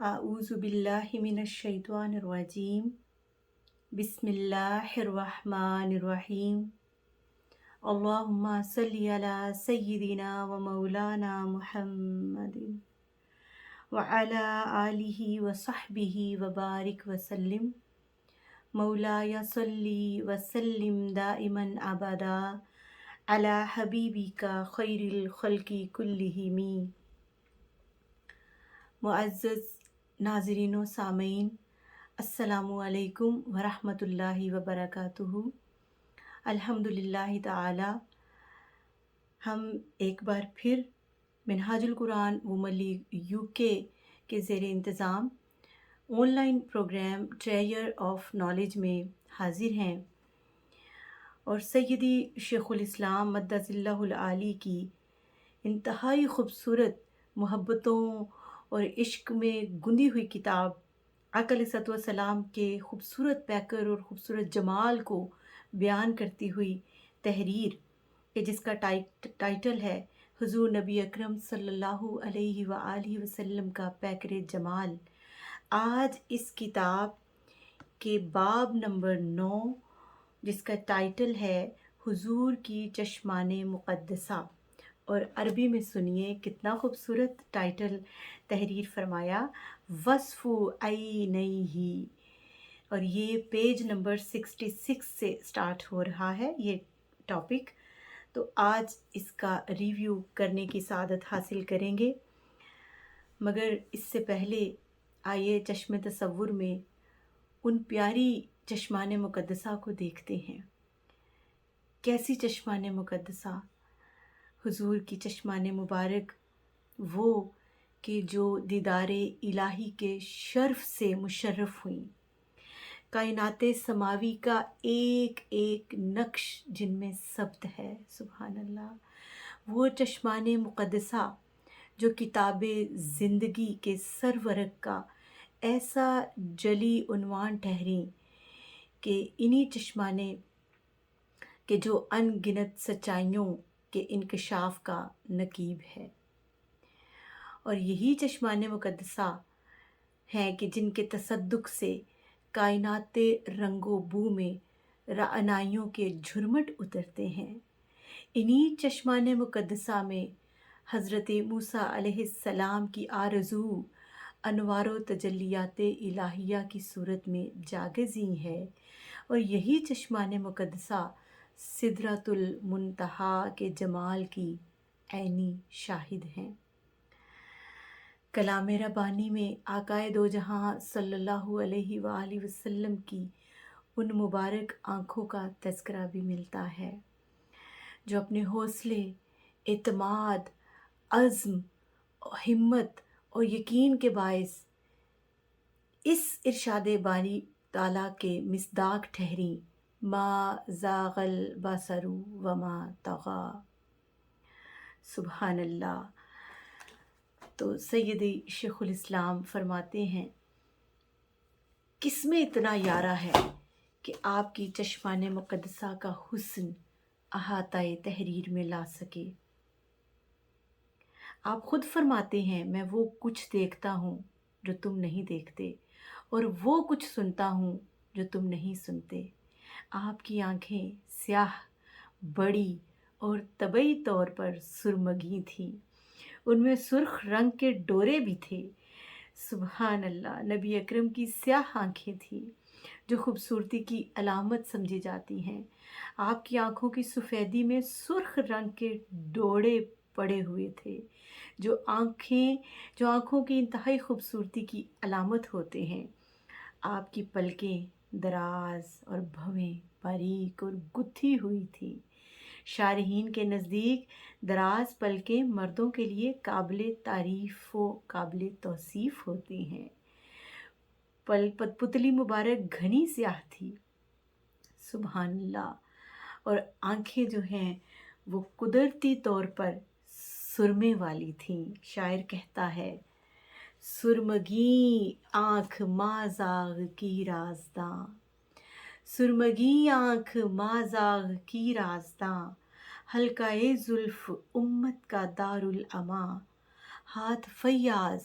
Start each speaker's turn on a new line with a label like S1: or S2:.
S1: أعوذ بالله من الشيطان الرجيم. بسم الله الرحمن الرحيم. اللهم صل على سيدنا ومولانا محمد وعلى آله وصحبه وبارك وسلم. مولاي صل وسلم دائما أبدا على حبيبك خير الخلق كلهم. معزز ناظرین و سامعین، السلام علیکم ورحمۃ اللہ وبرکاتہ۔ الحمدللہ تعالی ہم ایک بار پھر منہاج القرآن وومن لیگ UK کے زیر انتظام online program tree of knowledge میں حاضر ہیں، اور سیدی شیخ الاسلام مدث اللہ العالی کی انتہائی خوبصورت محبتوں اور عشق میں گندی ہوئی کتاب آقا علیہ الصلوۃ والسلام کے خوبصورت پیکر اور خوبصورت جمال کو بیان کرتی ہوئی تحریر کہ جس کا ٹائٹل ہے حضور نبی اکرم صلی اللہ علیہ وآلہ وسلم کا پیکر جمال۔ آج اس کتاب کے باب نمبر 9 جس کا ٹائٹل ہے حضور کی چشمان مقدسہ، اور عربی میں سنیے کتنا خوبصورت ٹائٹل تحریر فرمایا، وصف عینیہ، اور یہ پیج نمبر 66 سے سٹارٹ ہو رہا ہے یہ ٹاپک۔ تو آج اس کا ریویو کرنے کی سعادت حاصل کریں گے، مگر اس سے پہلے آئیے چشم تصور میں ان پیاری چشمان مقدسہ کو دیکھتے ہیں۔ کیسی چشمان مقدسہ؟ حضور کی چشمان مبارک وہ کہ جو دیدار الہی کے شرف سے مشرف ہوئیں، کائنات سماوی کا ایک ایک نقش جن میں ثبت ہے، سبحان اللہ۔ وہ چشمان مقدسہ جو کتاب زندگی کے سرورق کا ایسا جلی عنوان ٹھہریں کہ انہی چشمانے کہ جو ان گنت سچائیوں کے انکشاف کا نقیب ہے، اور یہی چشمان مقدسہ ہیں کہ جن کے تصدق سے کائنات رنگ و بو میں رعنائیوں کے جھرمٹ اترتے ہیں۔ انہی چشمان مقدسہ میں حضرت موسیٰ علیہ السلام کی آرزو انوار و تجلیات الہیہ کی صورت میں جاگزی ہے، اور یہی چشمان مقدسہ سدرۃ المنتہا کے جمال کی عینی شاہد ہیں۔ کلام ربانی میں آقائے دو جہاں صلی اللہ علیہ وآلہ وسلم کی ان مبارک آنکھوں کا تذکرہ بھی ملتا ہے جو اپنے حوصلے، اعتماد، عزم، ہمت اور یقین کے باعث اس ارشاد باری تعالیٰ کے مصداق ٹھہریں، ما زاغ البصر وما طغی، سبحان اللہ۔ تو سیدی شیخ الاسلام فرماتے ہیں، کس میں اتنا یارہ ہے کہ آپ کی چشمان مقدسہ کا حسن احاطہ تحریر میں لا سکے۔ آپ خود فرماتے ہیں، میں وہ کچھ دیکھتا ہوں جو تم نہیں دیکھتے، اور وہ کچھ سنتا ہوں جو تم نہیں سنتے۔ آپ کی آنکھیں سیاہ، بڑی اور طبعی طور پر سرمگی تھیں، ان میں سرخ رنگ کے ڈورے بھی تھے، سبحان اللہ۔ نبی اکرم کی سیاہ آنکھیں تھیں جو خوبصورتی کی علامت سمجھی جاتی ہیں۔ آپ کی آنکھوں کی سفیدی میں سرخ رنگ کے ڈوڑے پڑے ہوئے تھے جو آنکھوں کی انتہائی خوبصورتی کی علامت ہوتے ہیں۔ آپ کی پلکیں دراز اور بھویں باریک اور گتھی ہوئی تھیں۔ شارحین کے نزدیک دراز پلکیں مردوں کے لیے قابل تعریف و قابل توصیف ہوتی ہیں۔ پتلی مبارک گھنی سیاہ تھی، سبحان اللہ، اور آنکھیں جو ہیں وہ قدرتی طور پر سرمے والی تھیں۔ شاعر کہتا ہے، سرمگی آنکھ مازاغ کی رازداں، سرمگی آنکھ مازاغ کی رازداں، حلقہ زلف امت کا دارالعما، ہاتھ فیاض